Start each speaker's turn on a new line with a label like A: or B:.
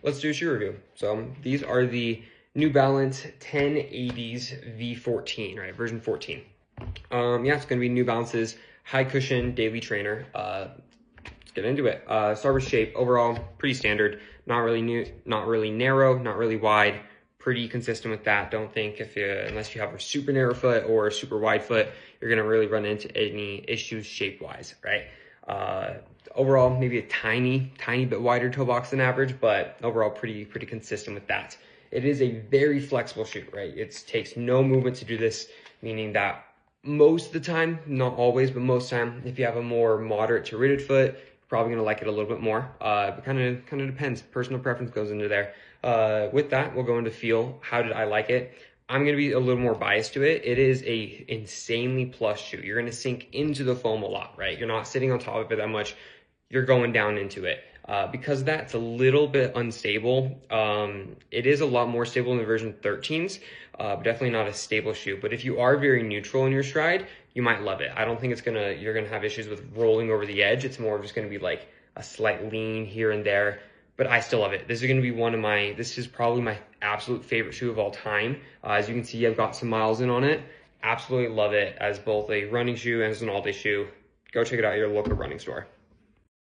A: let's do a shoe review. So these are the New Balance 1080s V14, right? Version 14. Yeah, it's gonna be New Balance's high cushion daily trainer. Let's get into it. Start with shape. Overall, pretty standard. Not really new, not really narrow, not really wide. Pretty consistent with that. Don't think unless you have a super narrow foot or a super wide foot, you're gonna really run into any issues shape-wise, right? Overall, maybe a tiny bit wider toe box than average, but overall pretty consistent with that. It is a very flexible shoe, right? It takes no movement to do this, meaning that most of the time, not always, but most time, if you have a more moderate to rigid foot, you're probably gonna like it a little bit more. But kind of depends. Personal preference goes into there. With that, we'll go into feel. How did I like it? I'm gonna be a little more biased to it. It is a insanely plush shoe. You're gonna sink into the foam a lot, right? You're not sitting on top of it that much. You're going down into it. Because that's a little bit unstable. It is a lot more stable in the version 13s, but definitely not a stable shoe. But if you are very neutral in your stride, you might love it. I don't think you're gonna have issues with rolling over the edge. It's more just gonna be like a slight lean here and there, but I still love it. This is gonna be this is probably my absolute favorite shoe of all time. As you can see, I've got some miles in on it. Absolutely love it as both a running shoe and as an all-day shoe. Go check it out at your local running store.